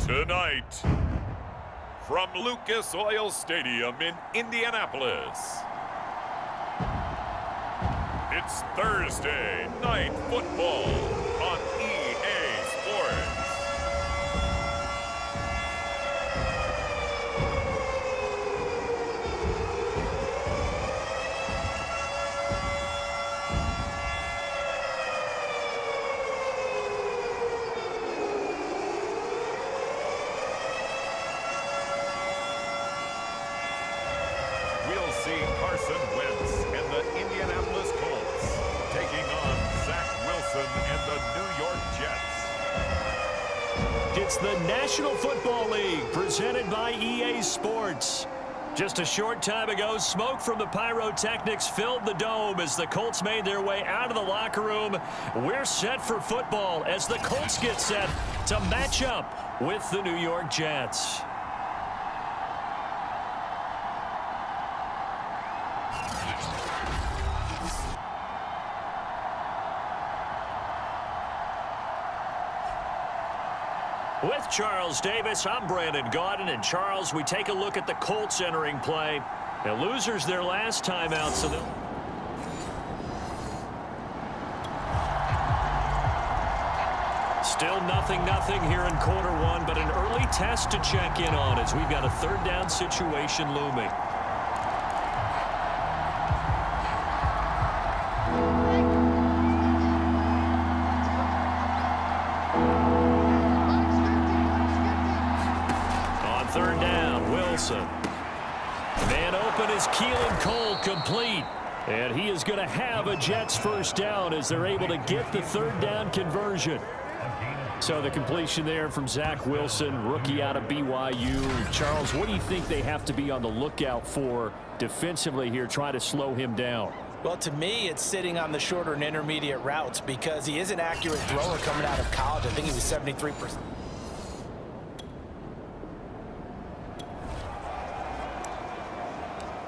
Tonight, from Lucas Oil Stadium in Indianapolis, it's Thursday Night Football on EA Sports. We'll see Carson Wentz and the Indianapolis Colts taking on Zach Wilson and the New York Jets. It's the National Football League presented by EA Sports. Just a short time ago, smoke from the pyrotechnics filled the dome as the Colts made their way out of the locker room. We're set for football as the Colts get set to match up with the New York Jets. With Charles Davis, I'm Brandon Gaudin. And Charles, we take a look at the Colts entering play. The losers their last time out, so they'll... Still nothing here in quarter one, but an early test to check in on as we've got a third down situation looming. Third down, Wilson. Man open is Keelan Cole, complete. And he is going to have a Jets first down as they're able to get the third down conversion. So the completion there from Zach Wilson, rookie out of BYU. Charles, what do you think they have to be on the lookout for defensively here, trying to slow him down? Well, to me, it's sitting on the shorter and intermediate routes because he is an accurate thrower coming out of college. I think he was 73%.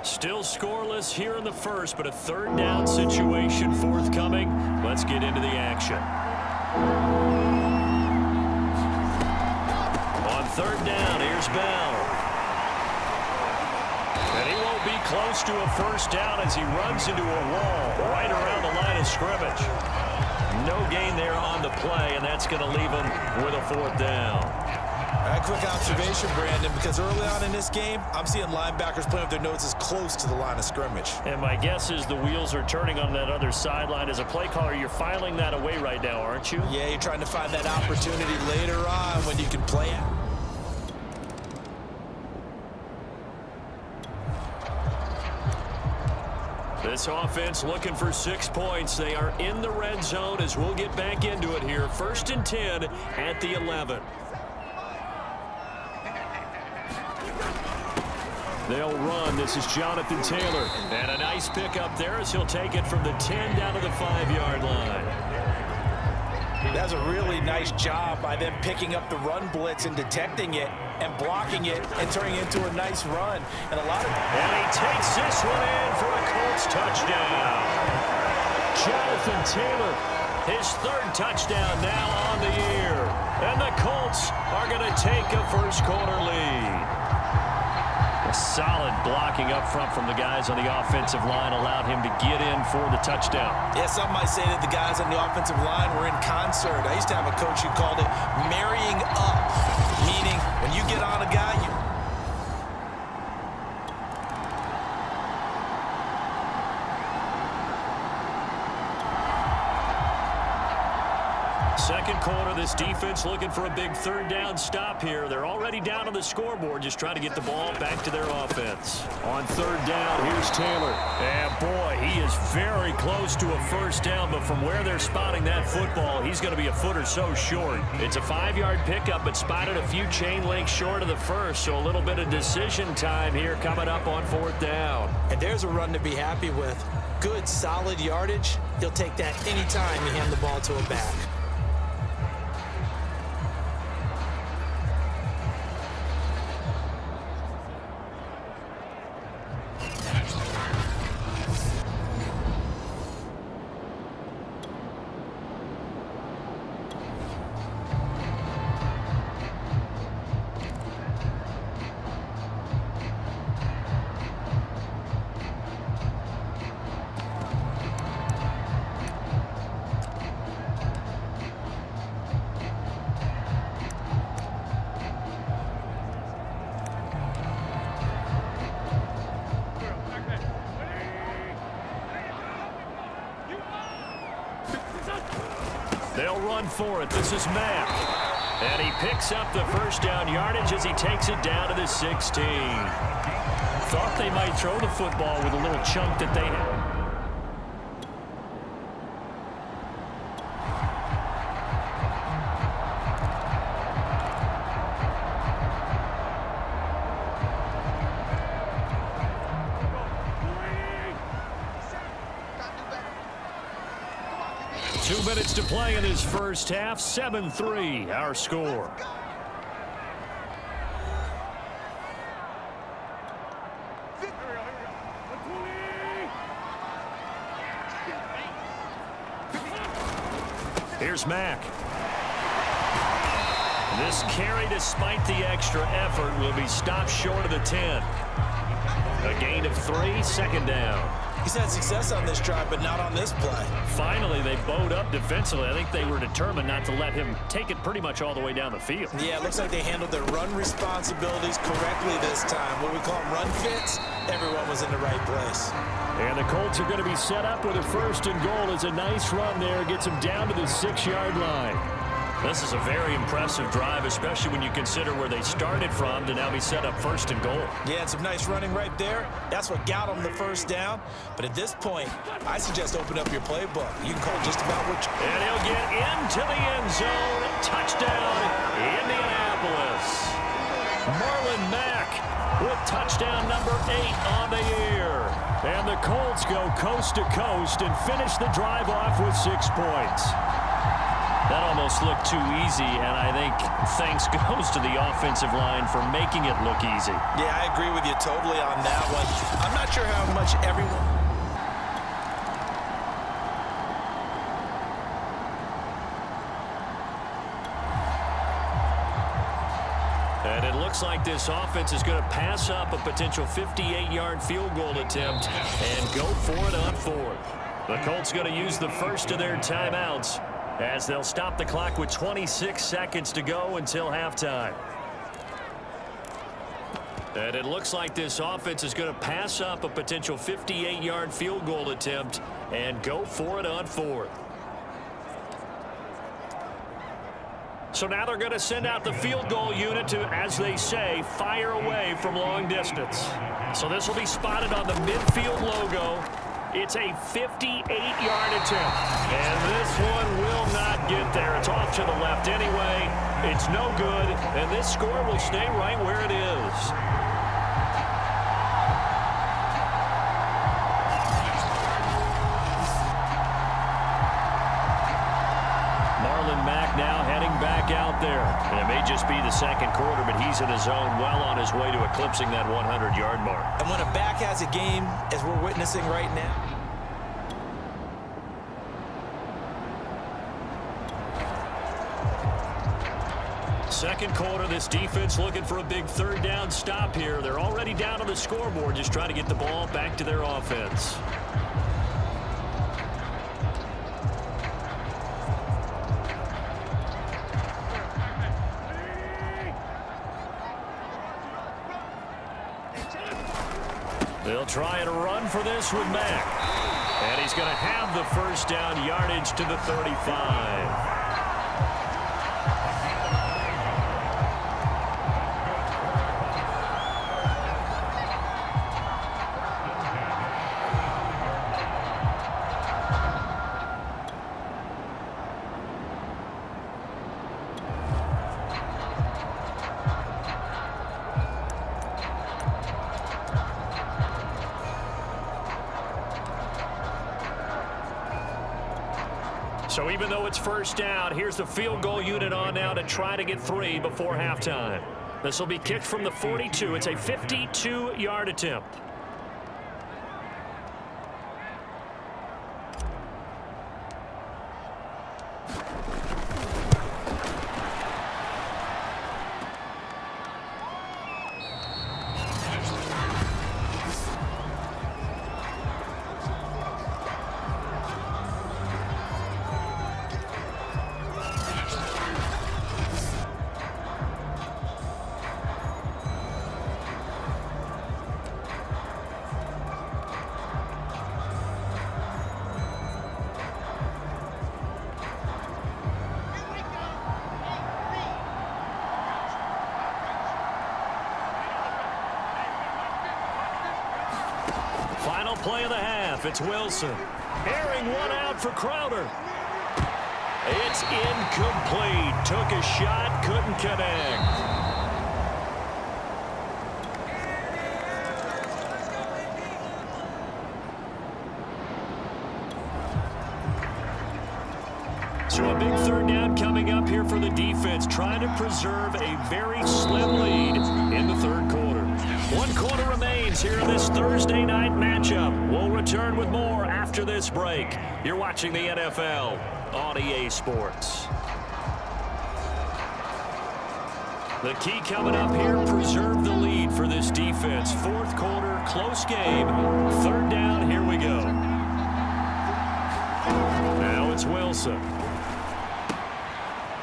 Still scoreless here in the first, but a third down situation forthcoming. Let's get into the action. On third down, here's Bell. And he won't be close to a first down as he runs into a wall right around the line of scrimmage. No gain there on the play, and that's going to leave him with a fourth down. A quick observation, Brandon, because early on in this game, I'm seeing linebackers playing with their noses close to the line of scrimmage. And my guess is the wheels are turning on that other sideline. As a play caller, you're filing that away right now, aren't you? Yeah, you're trying to find that opportunity later on when you can play it. This offense looking for 6 points. They are in the red zone as we'll get back into it here. 1st and 10 at the 11. They'll run. This is Jonathan Taylor. And a nice pickup there as he'll take it from the 10 down to the 5-yard line. That's a really nice job by them picking up the run blitz and detecting it and blocking it and turning it into a nice run. And he takes this one in for a Colts touchdown. Jonathan Taylor, his 3rd touchdown now on the year. And the Colts are going to take a first-quarter lead. Solid blocking up front from the guys on the offensive line allowed him to get in for the touchdown. Yeah, some might say that the guys on the offensive line were in concert. I used to have a coach who called it marrying up, meaning when you get on a guy, Second quarter, this defense looking for a big third down stop here. They're already down on the scoreboard, just trying to get the ball back to their offense. On third down, here's Taylor. And boy, he is very close to a first down, but from where they're spotting that football, he's going to be a foot or so short. It's a 5-yard pickup, but spotted a few chain links short of the first, so a little bit of decision time here coming up on 4th down. and there's a run to be happy with. Good, solid yardage. He'll take that anytime you hand the ball to a back. run for it. This is Mack. And he picks up the first down yardage as he takes it down to the 16. Thought they might throw the football with a little chunk that they had. 2 minutes to play in this first half. 7-3, our score. Here's Mack. This carry, despite the extra effort, will be stopped short of the 10. A gain of 3, second down. He's had success on this drive, but not on this play. Finally, they bowed up defensively. I think they were determined not to let him take it pretty much all the way down the field. Yeah, it looks like they handled their run responsibilities correctly this time. What we call run fits, everyone was in the right place. And the Colts are going to be set up with a first and goal. As a nice run there gets them down to the 6-yard line. This is a very impressive drive, especially when you consider where they started from to now be set up first and goal. Yeah, and some nice running right there. That's what got them the first down. But at this point, I suggest open up your playbook. You can call just about what you... And he'll get into the end zone. Touchdown, Indianapolis. Marlon Mack with touchdown number 8 on the year. And the Colts go coast to coast and finish the drive off with 6 points. That almost looked too easy, and I think thanks goes to the offensive line for making it look easy. Yeah, I agree with you totally on that one. I'm not sure how much everyone... And it looks like this offense is going to pass up a potential 58-yard field goal attempt and go for it on 4th. The Colts going to use the first of their timeouts, as they'll stop the clock with 26 seconds to go until halftime. And it looks like this offense is going to pass up a potential 58-yard field goal attempt and go for it on 4th. So now they're going to send out the field goal unit to, as they say, fire away from long distance. So this will be spotted on the midfield logo. It's a 58-yard attempt, and this one will not get there. It's off to the left anyway. It's no good, and this score will stay right where it is. Marlon Mack now heading back out there. And it may just be the second quarter, but he's in his zone, well on his way to eclipsing that 100-yard mark. And when a back has a game, as we're witnessing right now, second quarter, this defense looking for a big third down stop here. They're already down on the scoreboard, just trying to get the ball back to their offense. They'll try and run for this with Mack. And he's going to have the first down yardage to the 35. So even though it's first down, here's the field goal unit on now to try to get 3 before halftime. This will be kicked from the 42. It's a 52-yard attempt. play of the half. It's Wilson. Airing one out for Crowder. It's incomplete. Took a shot, couldn't connect. So a big third down coming up here for the defense, trying to preserve a very slim lead in the third quarter. 1 quarter remains here in this Thursday night matchup. We'll return with more after this break. You're watching the NFL on EA Sports. The key coming up here, preserve the lead for this defense. Fourth quarter, close game. Third down, here we go. Now it's Wilson.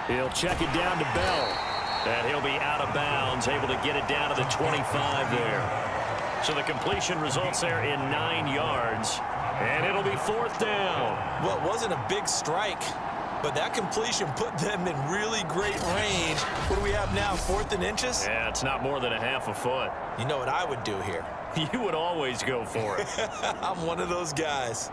He'll check it down to Bell. And he'll be out of bounds, able to get it down to the 25 there. So the completion results there in 9 yards. And it'll be fourth down. Well, it wasn't a big strike, but that completion put them in really great range. What do we have now, 4th and inches? Yeah, it's not more than a half a foot. You know what I would do here? You would always go for it. I'm one of those guys.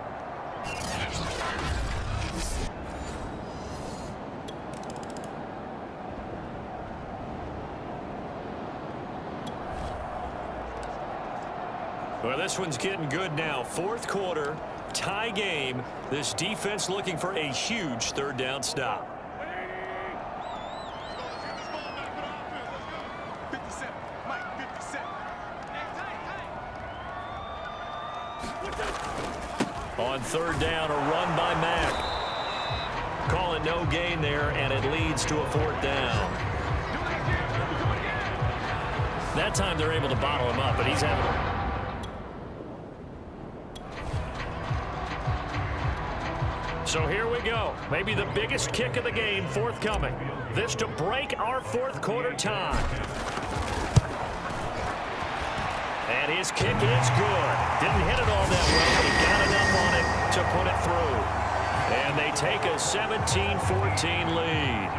Well, this one's getting good now. Fourth quarter, tie game. This defense looking for a huge third down stop. On third down, a run by Mack. Call it no gain there, and it leads to a fourth down. That time they're able to bottle him up, but he's having... So here we go. Maybe the biggest kick of the game forthcoming. This to break our fourth quarter tie. And his kick is good. Didn't hit it all that well, but he got enough on it to put it through. And they take a 17-14 lead.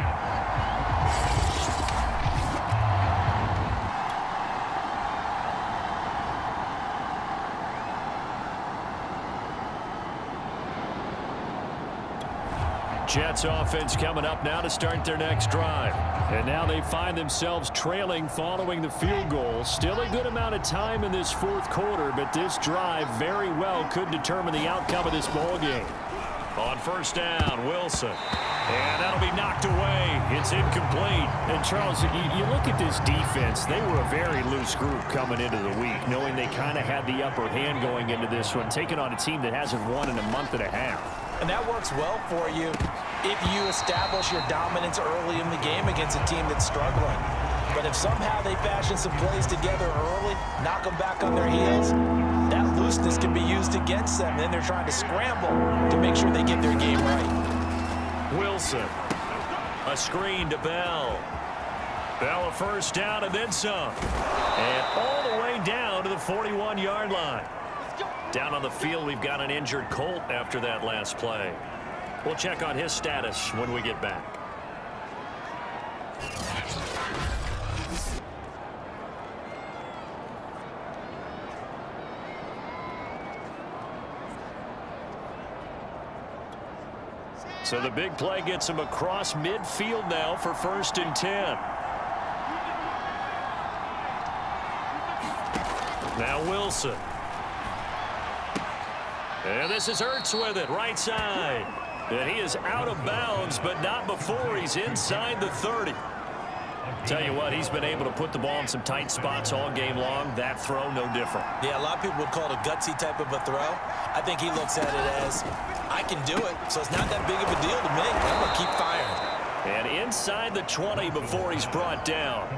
Jets offense coming up now to start their next drive. And now they find themselves trailing following the field goal. Still a good amount of time in this fourth quarter, but this drive very well could determine the outcome of this ball game. On first down, Wilson. And that'll be knocked away. It's incomplete. And Charles, you look at this defense, they were a very loose group coming into the week, knowing they kind of had the upper hand going into this one, taking on a team that hasn't won in a month and a half. And that works well for you if you establish your dominance early in the game against a team that's struggling. But if somehow they fashion some plays together early, knock them back on their heels, that looseness can be used against them. Then they're trying to scramble to make sure they get their game right. Wilson. A screen to Bell. Bell a first down and then some. And all the way down to the 41-yard line. Down on the field, we've got an injured Colt after that last play. We'll check on his status when we get back. So the big play gets him across midfield now for 1st and 10. Now Wilson. And this is Ertz with it, right side. And he is out of bounds, but not before he's inside the 30. Tell you what, he's been able to put the ball in some tight spots all game long. That throw, no different. Yeah, a lot of people would call it a gutsy type of a throw. I think he looks at it as, I can do it, so it's not that big of a deal to me. I'm going to keep firing. And inside the 20 before he's brought down.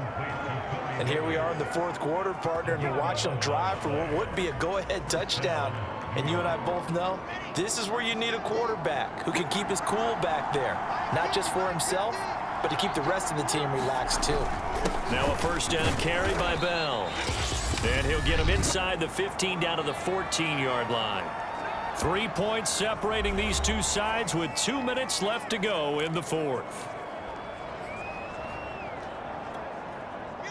And here we are in the fourth quarter, partner, and we watch him drive for what would be a go-ahead touchdown. And you and I both know this is where you need a quarterback who can keep his cool back there, not just for himself, but to keep the rest of the team relaxed too. Now a first down carry by Bell. And he'll get him inside the 15 down to the 14-yard line. 3 points separating these two sides with 2 minutes left to go in the fourth.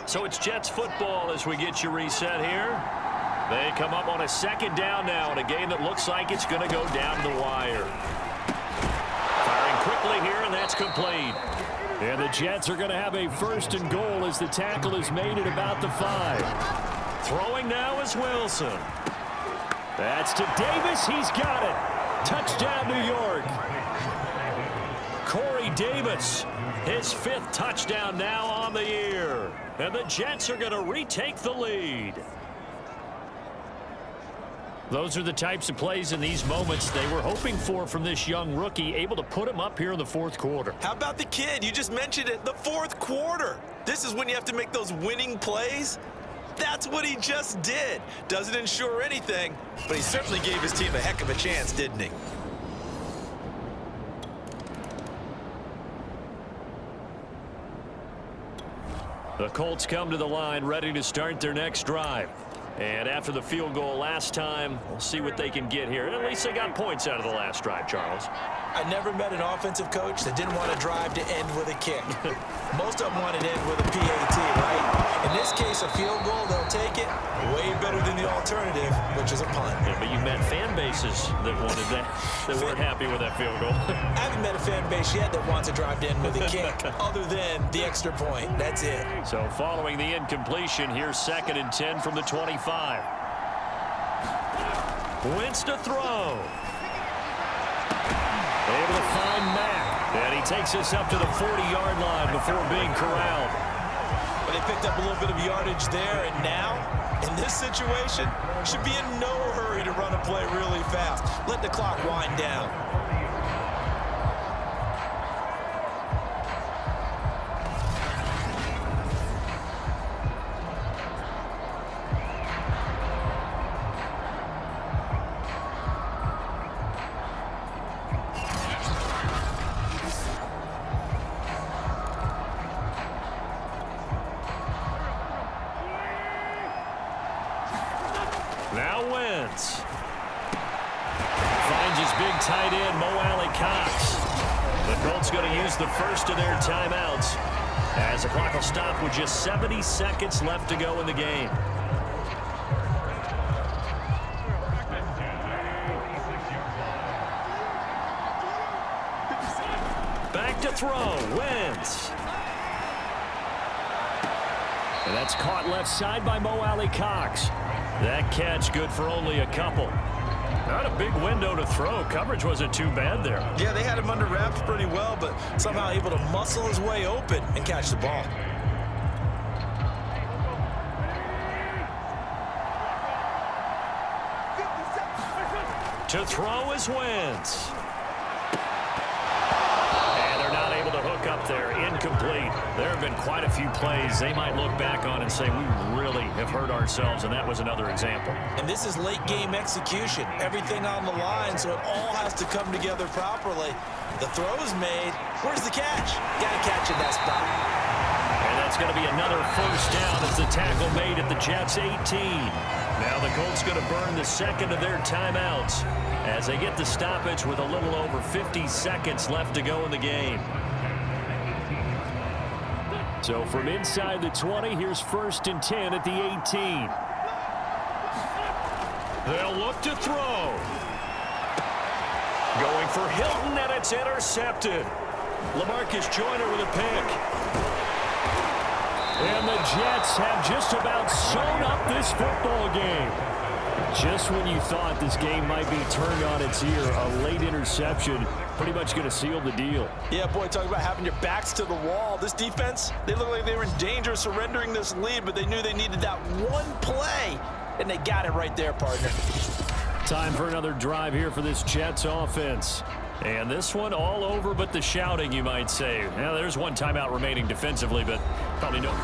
So it's Jets football as we get you reset here. They come up on a second down now in a game that looks like it's going to go down the wire. Firing quickly here, and that's complete. And the Jets are going to have a 1st and goal as the tackle is made at about the 5. Throwing now is Wilson. That's to Davis. He's got it. Touchdown, New York. Corey Davis, his 5th touchdown now on the year. And the Jets are going to retake the lead. Those are the types of plays in these moments they were hoping for from this young rookie, able to put him up here in the 4th quarter. How about the kid? You just mentioned it, the 4th quarter. This is when you have to make those winning plays. That's what he just did. Doesn't ensure anything, but he certainly gave his team a heck of a chance, didn't he? The Colts come to the line ready to start their next drive. And after the field goal last time, we'll see what they can get here. At least they got points out of the last drive, Charles. I never met an offensive coach that didn't want to drive to end with a kick. Most of them want to end with a PAT, right? In this case, a field goal, they'll take it. Way better than the alternative, which is a punt. Yeah, but you met fan bases that wanted that, that weren't happy with that field goal. I haven't met a fan base yet that wants to drive to end with a kick, other than the extra point. That's it. So following the incompletion, here's 2nd and 10 from the 25. Wentz to throw. Able to find Mack. And he takes us up to the 40-yard line before being corralled. But they picked up a little bit of yardage there, and now, in this situation, should be in no hurry to run a play really fast. Let the clock wind down. Now Wentz. Finds his big tight end, Mo Alley Cox. The Colts going to use the first of their timeouts as the clock will stop with just 70 seconds left to go in the game. Back to throw, Wentz. And that's caught left side by Mo Alley Cox. That catch good for only a couple. Not a big window to throw. Coverage wasn't too bad there. Yeah, they had him under wraps pretty well, but somehow able to muscle his way open and catch the ball. To throw is Wentz. And they're not able to hook up there. Incomplete. There have been quite a few plays they might look back on and say, we really have hurt ourselves, and that was another example. And this is late game execution. Everything on the line, so it all has to come together properly. The throw is made. Where's the catch? Got to catch in that spot. And that's going to be another 1st down as the tackle made at the Jets' 18. Now the Colts going to burn the 2nd of their timeouts as they get the stoppage with a little over 50 seconds left to go in the game. So from inside the 20, here's 1st and 10 at the 18. They'll look to throw. Going for Hilton, and it's intercepted. LaMarcus Joyner with a pick. And the Jets have just about sewn up this football game. Just when you thought this game might be turned on its ear, a late interception pretty much going to seal the deal. Yeah, boy, talk about having your backs to the wall. This defense, they look like they were in danger of surrendering this lead, but they knew they needed that one play, and they got it right there, partner. Time for another drive here for this Jets offense. And this one all over but the shouting, you might say. Now, there's one timeout remaining defensively, but probably no.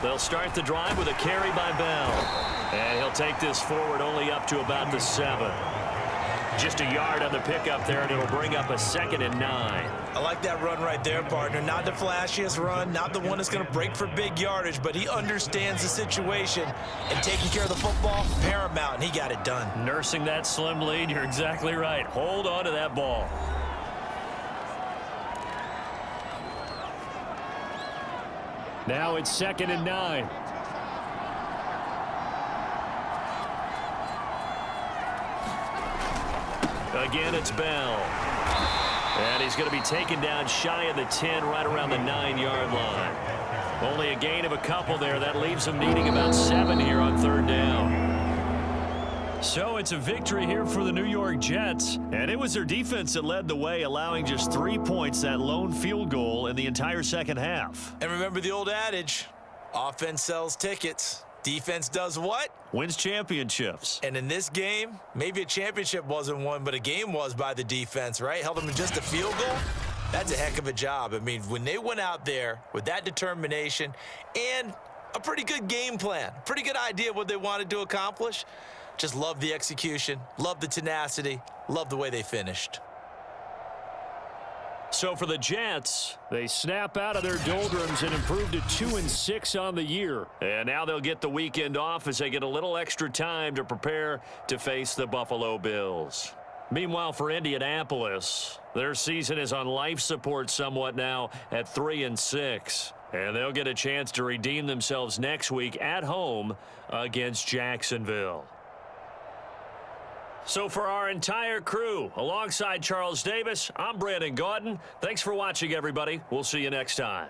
They'll start the drive with a carry by Bell. And he'll take this forward only up to about the 7. Just a yard on the pickup there, and it'll bring up a 2nd and 9. I like that run right there, partner. Not the flashiest run, not the one that's going to break for big yardage, but he understands the situation, and taking care of the football, paramount, and he got it done. Nursing that slim lead, you're exactly right. Hold on to that ball. Now it's 2nd and 9. Again, it's Bell. And he's going to be taken down shy of the 10, right around the 9-yard line. Only a gain of a couple there. That leaves him needing about 7 here on 3rd down. So it's a victory here for the New York Jets. And it was their defense that led the way, allowing just 3 points, that lone field goal in the entire second half. And remember the old adage, offense sells tickets. Defense does what? Wins championships. And in this game, maybe a championship wasn't won, but a game was by the defense, right? Held them to just a field goal. That's a heck of a job. I mean, when they went out there with that determination and a pretty good game plan, pretty good idea of what they wanted to accomplish, just love the execution, love the tenacity, love the way they finished. So for the Jets, They snap out of their doldrums and improve to 2-6 on the year. and now they'll get the weekend off as they get a little extra time to prepare to face the Buffalo Bills. Meanwhile, for Indianapolis, their season is on life support somewhat now at 3-6. And they'll get a chance to redeem themselves next week at home against Jacksonville. So for our entire crew, alongside Charles Davis, I'm Brandon Gaudin. Thanks for watching, everybody. We'll see you next time.